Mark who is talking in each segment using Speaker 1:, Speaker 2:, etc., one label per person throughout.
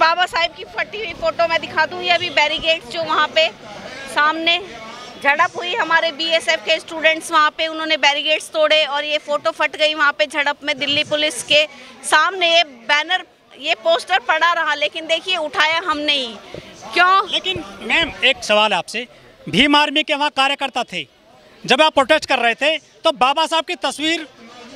Speaker 1: बाबा साहेब की फटी हुई फोटो मैं दिखा दूं। ये अभी बैरिकेड्स जो वहाँ पे सामने झड़प हुई, हमारे बीएसएफ के स्टूडेंट्स वहाँ पे उन्होंने बैरिकेड्स तोड़े और ये फोटो फट गई वहाँ पे झड़प में। दिल्ली पुलिस के सामने ये बैनर, ये पोस्टर पड़ा रहा, लेकिन देखिए उठाया हमने ही। क्यों?
Speaker 2: लेकिन मैम एक सवाल आपसे, भीम आर्मी के वहाँ कार्यकर्ता थे, जब आप प्रोटेस्ट कर रहे थे तो बाबा साहब की तस्वीर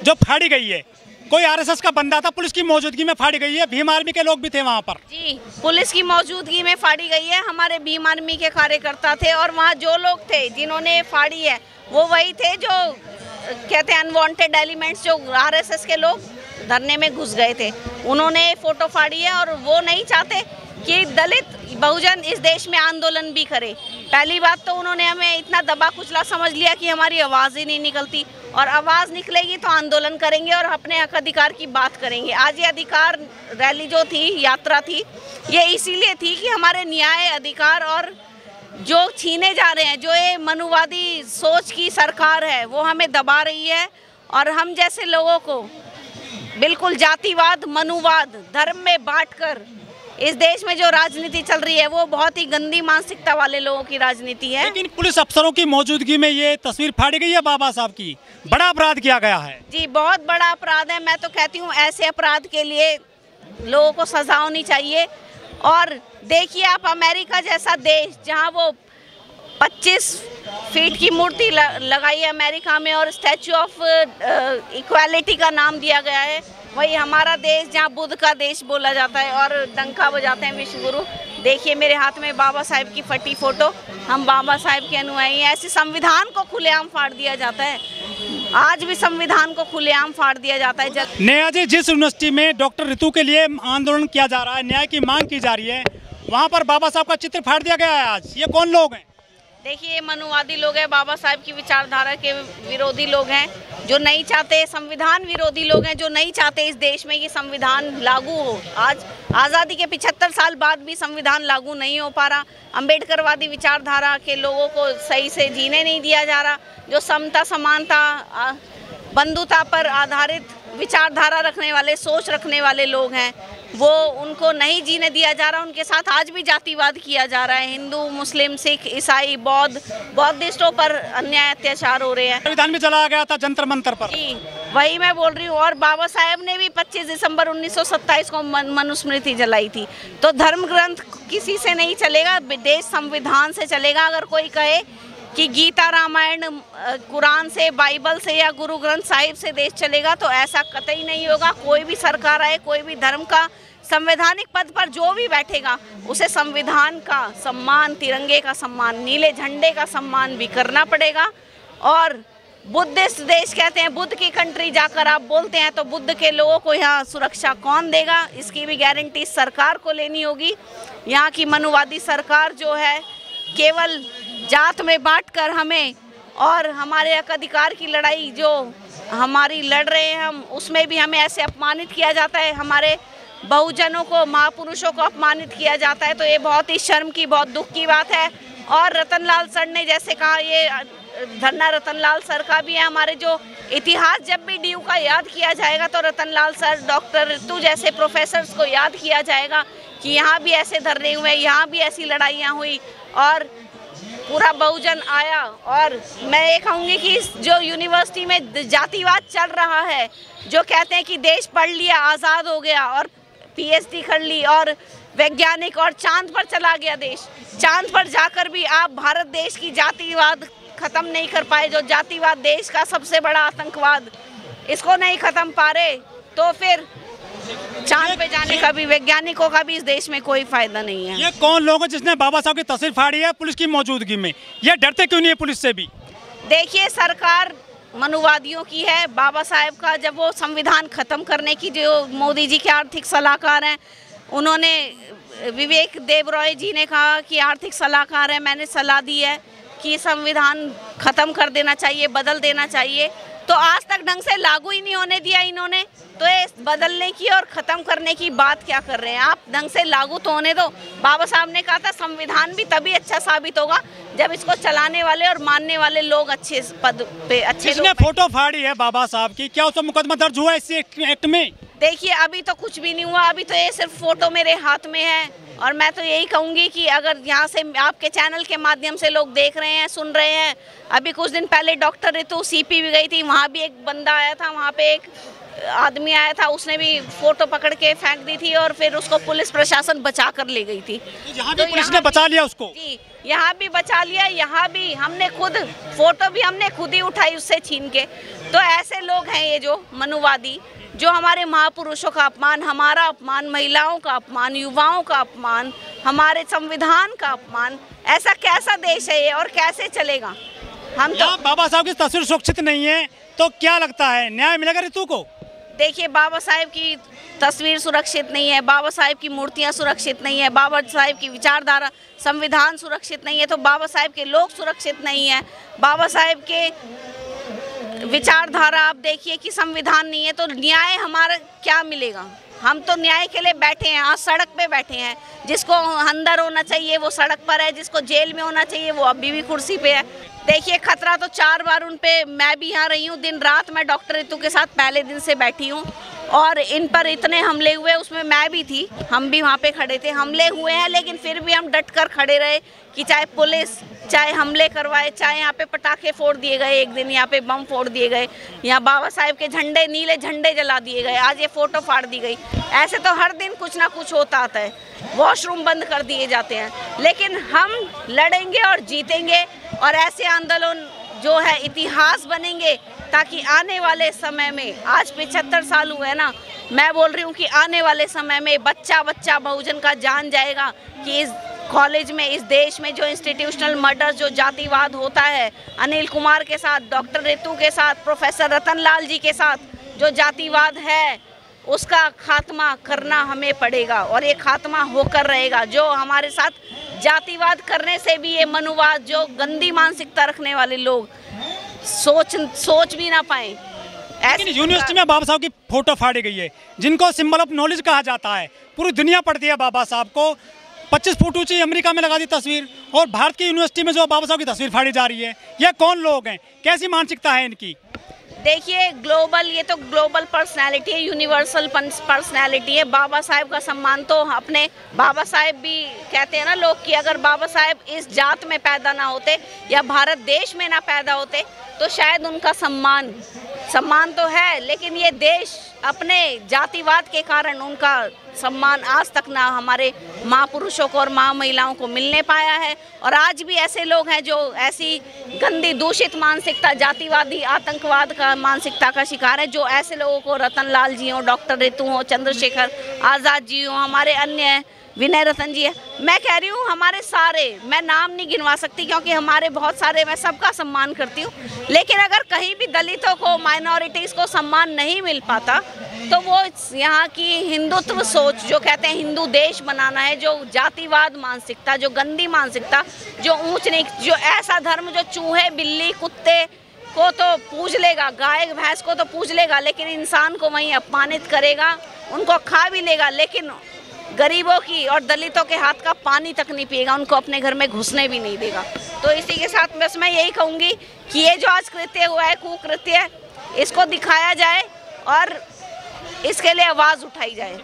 Speaker 2: जो फाड़ी गई है, कोई आरएसएस का बंदा था, पुलिस की मौजूदगी में फाड़ी गई है, भीम आर्मी के लोग भी थे वहाँ पर।
Speaker 1: जी, पुलिस की मौजूदगी में फाड़ी गई है, हमारे भीम आर्मी के कार्यकर्ता थे और वहाँ जो लोग थे जिन्होंने फाड़ी है वो वही थे जो कहते हैं अनवांटेड एलिमेंट्स, जो आरएसएस के लोग धरने में घुस गए थे, उन्होंने फोटो फाड़ी है। और वो नहीं चाहते कि दलित बहुजन इस देश में आंदोलन भी करे। पहली बात तो उन्होंने हमें इतना दबा कुचला समझ लिया कि हमारी आवाज़ ही नहीं निकलती, और आवाज़ निकलेगी तो आंदोलन करेंगे और अपने हक अधिकार की बात करेंगे। आज ये अधिकार रैली जो थी, यात्रा थी, ये इसीलिए थी कि हमारे न्याय अधिकार और जो छीने जा रहे हैं, जो ये मनुवादी सोच की सरकार है वो हमें दबा रही है। और हम जैसे लोगों को बिल्कुल जातिवाद, मनुवाद, धर्म में बांटकर इस देश में जो राजनीति चल रही है वो बहुत ही गंदी मानसिकता वाले लोगों की राजनीति है।
Speaker 2: लेकिन पुलिस अफसरों की मौजूदगी में ये तस्वीर फाड़ी गई है बाबा साहब की, बड़ा अपराध किया गया है। जी,
Speaker 1: बहुत बड़ा अपराध है। मैं तो कहती हूँ ऐसे अपराध के लिए लोगों को सजा होनी चाहिए। और देखिए आप, अमेरिका जैसा देश जहाँ वो 25 फीट की मूर्ति लगाई है अमेरिका में और स्टैचू ऑफ इक्वालिटी का नाम दिया गया है, वही हमारा देश जहाँ बुद्ध का देश बोला जाता है और डंका बजाते हैं विश्व गुरु। देखिए मेरे हाथ में बाबा साहेब की फटी फोटो, हम बाबा साहेब के अनुयायी हैं। ऐसे संविधान को खुलेआम फाड़ दिया जाता है, आज भी संविधान को खुलेआम फाड़ दिया जाता है।
Speaker 2: नया जी, जिस यूनिवर्सिटी में डॉक्टर ऋतु के लिए आंदोलन किया जा रहा है, न्याय की मांग की जा रही है, वहाँ पर बाबा साहब का चित्र फाड़ दिया गया है आज, ये कौन लोग हैं?
Speaker 1: देखिए ये मनुवादी लोग हैं, बाबा साहेब की विचारधारा के विरोधी लोग हैं, जो नहीं चाहते, संविधान विरोधी लोग हैं, जो नहीं चाहते इस देश में कि संविधान लागू हो। आज आज़ादी के 75 साल बाद भी संविधान लागू नहीं हो पा रहा। अम्बेडकरवादी विचारधारा के लोगों को सही से जीने नहीं दिया जा रहा। जो समता, समानता, बंधुता पर आधारित विचारधारा रखने वाले, सोच रखने वाले लोग हैं, वो उनको नहीं जीने दिया जा रहा। उनके साथ आज भी जातिवाद किया जा रहा है। हिंदू, मुस्लिम, सिख, ईसाई, बौद्धिस्टों पर अन्याय, अत्याचार हो रहे हैं।
Speaker 2: संविधान भी जलाया गया था जंतर मंतर पर।
Speaker 1: जी, वही मैं बोल रही हूँ। और बाबा साहेब ने भी 25 दिसंबर 1927 को मनुस्मृति जलाई थी। तो धर्म ग्रंथ किसी से नहीं चलेगा, देश संविधान से चलेगा। अगर कोई कहे कि गीता, रामायण, कुरान से, बाइबल से या गुरु ग्रंथ साहिब से देश चलेगा, तो ऐसा कतई नहीं होगा। कोई भी सरकार आए, कोई भी धर्म का संवैधानिक पद पर जो भी बैठेगा, उसे संविधान का सम्मान, तिरंगे का सम्मान, नीले झंडे का सम्मान भी करना पड़ेगा। और बुद्धिस्ट देश कहते हैं, बुद्ध की कंट्री जाकर आप बोलते हैं तो बुद्ध के लोगों को यहाँ सुरक्षा कौन देगा? इसकी भी गारंटी सरकार को लेनी होगी। यहाँ की मनुवादी सरकार जो है, केवल जात में बांटकर हमें और हमारे हक अधिकार की लड़ाई जो हमारी लड़ रहे हैं हम, उसमें भी हमें ऐसे अपमानित किया जाता है। हमारे बहुजनों को, महापुरुषों को अपमानित किया जाता है। तो ये बहुत ही शर्म की, बहुत दुख की बात है। और रतनलाल सर ने जैसे कहा, ये धरना रतनलाल सर का भी है। हमारे जो इतिहास जब भी डीयू का याद किया जाएगा तो रतनलाल सर, डॉक्टर ऋतु जैसे प्रोफेसर्स को याद किया जाएगा कि यहाँ भी ऐसे धरने हुए, यहाँ भी ऐसी लड़ाइयाँ हुई और पूरा बहुजन आया। और मैं ये कहूँगी कि जो यूनिवर्सिटी में जातिवाद चल रहा है, जो कहते हैं कि देश पढ़ लिया, आज़ाद हो गया और पीएचडी कर ली और वैज्ञानिक और चांद पर चला गया देश, चांद पर जाकर भी आप भारत देश की जातिवाद ख़त्म नहीं कर पाए। जो जातिवाद देश का सबसे बड़ा आतंकवाद, इसको नहीं ख़त्म पा रहे, तो फिर चांद पे जाने का भी, वैज्ञानिकों का भी इस देश में कोई फायदा नहीं है।
Speaker 2: ये कौन लोग हैं जिसने बाबा साहब की तस्वीर फाड़ी है पुलिस की मौजूदगी में? ये डरते क्यों नहीं है पुलिस से भी?
Speaker 1: देखिए सरकार मनुवादियों की है। बाबा साहेब का जब वो संविधान ख़त्म करने की, जो मोदी जी के आर्थिक सलाहकार हैं, उन्होंने, विवेक देबरॉय जी ने कहा कि आर्थिक सलाहकार है, मैंने सलाह दी है कि संविधान ख़त्म कर देना चाहिए, बदल देना चाहिए। तो आज तक ढंग से लागू ही नहीं होने दिया इन्होंने, तो ये बदलने की और ख़त्म करने की बात क्या कर रहे हैं आप? ढंग से लागू तो होने दो। बाबा साहब ने कहा था संविधान भी तभी अच्छा साबित होगा जब इसको चलाने वाले और मानने वाले लोग अच्छे पद पे, अच्छे
Speaker 2: जिसने फोटो फाड़ी है बाबा साहब की, क्या उस पर मुकदमा दर्ज हुआ इस एक्ट में?
Speaker 1: देखिए अभी तो कुछ भी नहीं हुआ, अभी तो ये सिर्फ फोटो मेरे हाथ में है। और मैं तो यही कहूँगी कि अगर यहाँ से आपके चैनल के माध्यम से लोग देख रहे हैं, सुन रहे हैं, अभी कुछ दिन पहले डॉक्टर रितु सीपी भी गई थी, वहाँ भी एक बंदा आया था, वहाँ पे एक आदमी आया था, उसने भी फोटो पकड़ के फेंक दी थी और फिर उसको पुलिस प्रशासन बचा कर ले गई थी।
Speaker 2: यहाँ भी पुलिस ने बचा लिया उसको?
Speaker 1: जी, यहाँ भी बचा लिया, यहाँ भी हमने खुद फोटो भी हमने खुद ही उठाई उससे छीन के। तो ऐसे लोग हैं ये जो मनुवादी, जो हमारे महापुरुषों का अपमान, हमारा अपमान, महिलाओं का अपमान, युवाओं का अपमान, हमारे संविधान का अपमान। ऐसा कैसा देश है ये और कैसे चलेगा? हम तो
Speaker 2: बाबा साहब की तस्वीर सुरक्षित नहीं है, तो क्या लगता है न्याय मिलेगा रितु को?
Speaker 1: देखिए बाबा साहेब की तस्वीर सुरक्षित नहीं है, बाबा साहेब की मूर्तियां सुरक्षित नहीं है, बाबा साहेब की विचारधारा, संविधान सुरक्षित नहीं है, तो बाबा साहेब के लोग सुरक्षित नहीं है। बाबा साहेब के विचारधारा आप देखिए कि संविधान नहीं है, तो न्याय हमारा क्या मिलेगा? हम तो न्याय के लिए बैठे हैं, आज सड़क पे बैठे हैं। जिसको अंदर होना चाहिए वो सड़क पर है, जिसको जेल में होना चाहिए वो अभी भी कुर्सी पे है। देखिए खतरा तो 4 बार उन पे, मैं भी यहाँ रही हूँ, दिन रात मैं डॉक्टर रितु के साथ पहले दिन से बैठी हूँ और इन पर इतने हमले हुए, उसमें मैं भी थी, हम भी वहाँ पे खड़े थे। हमले हुए हैं लेकिन फिर भी हम डट कर खड़े रहे कि चाहे पुलिस चाहे हमले करवाए, चाहे यहाँ पे पटाखे फोड़ दिए गए, एक दिन यहाँ पे बम फोड़ दिए गए, यहाँ बाबा साहेब के झंडे, नीले झंडे जला दिए गए, आज ये फोटो फाड़ दी गई। ऐसे तो हर दिन कुछ ना कुछ होता आता है, वॉशरूम बंद कर दिए जाते हैं, लेकिन हम लड़ेंगे और जीतेंगे और ऐसे आंदोलन जो है इतिहास बनेंगे, ताकि आने वाले समय में, आज 75 साल हुए ना, मैं बोल रही हूँ कि आने वाले समय में बच्चा बच्चा बहुजन का जान जाएगा कि इस कॉलेज में, इस देश में जो इंस्टीट्यूशनल मर्डर, जो जातिवाद होता है, अनिल कुमार के साथ, डॉक्टर रितु के साथ, प्रोफेसर रतन लाल जी के साथ जो जातिवाद है, उसका खात्मा करना हमें पड़ेगा और ये खात्मा होकर रहेगा। जो हमारे साथ जातिवाद करने से भी, ये मनुवाद, जो गंदी मानसिकता रखने वाले लोग सोच भी ना पाए।
Speaker 2: यूनिवर्सिटी में बाबा साहब की फोटो फाड़ी गई है, जिनको सिंबल ऑफ नॉलेज कहा जाता है, पूरी दुनिया पढ़ती है बाबा साहब को। 25 फुट ऊंची अमेरिका में लगा दी तस्वीर, और भारत की यूनिवर्सिटी में जो बाबा साहब की तस्वीर फाड़ी जा रही है, ये कौन लोग हैं, कैसी मानसिकता है इनकी?
Speaker 1: देखिए ग्लोबल, ये तो ग्लोबल पर्सनालिटी है, यूनिवर्सल पर्सनालिटी है। बाबा साहेब का सम्मान तो अपने, बाबा साहेब भी कहते हैं ना लोग कि अगर बाबा साहेब इस जात में पैदा ना होते या भारत देश में ना पैदा होते तो शायद उनका सम्मान तो है, लेकिन ये देश अपने जातिवाद के कारण उनका सम्मान आज तक ना हमारे महापुरुषों को और महिलाओं को मिलने पाया है। और आज भी ऐसे लोग हैं जो ऐसी गंदी दूषित मानसिकता, जातिवादी आतंकवाद का मानसिकता का शिकार है, जो ऐसे लोगों को, रतन लाल जी हो, डॉक्टर रितु हो, चंद्रशेखर आज़ाद जी हो, हमारे अन्य विनय रतन जी है, मैं कह रही हूँ हमारे सारे, मैं नाम नहीं गिनवा सकती क्योंकि हमारे बहुत सारे, मैं सबका सम्मान करती हूँ, लेकिन अगर कहीं भी दलितों को, माइनॉरिटीज़ को सम्मान नहीं मिल पाता तो वो यहाँ की हिंदुत्व सोच, जो कहते हैं हिंदू देश बनाना है, जो जातिवाद मानसिकता, जो गंदी मानसिकता, जो ऊंच नीच, जो ऐसा धर्म जो चूहे बिल्ली कुत्ते को तो पूज लेगा, गाय भैंस को तो पूज लेगा, लेकिन इंसान को वहीं अपमानित करेगा, उनको खा भी लेगा, लेकिन गरीबों की और दलितों के हाथ का पानी तक नहीं पिएगा, उनको अपने घर में घुसने भी नहीं देगा। तो इसी के साथ बस मैं यही कहूँगी कि ये जो आज कृत्य हुआ है, कुकृत्य, इसको दिखाया जाए और इसके लिए आवाज़ उठाई जाए।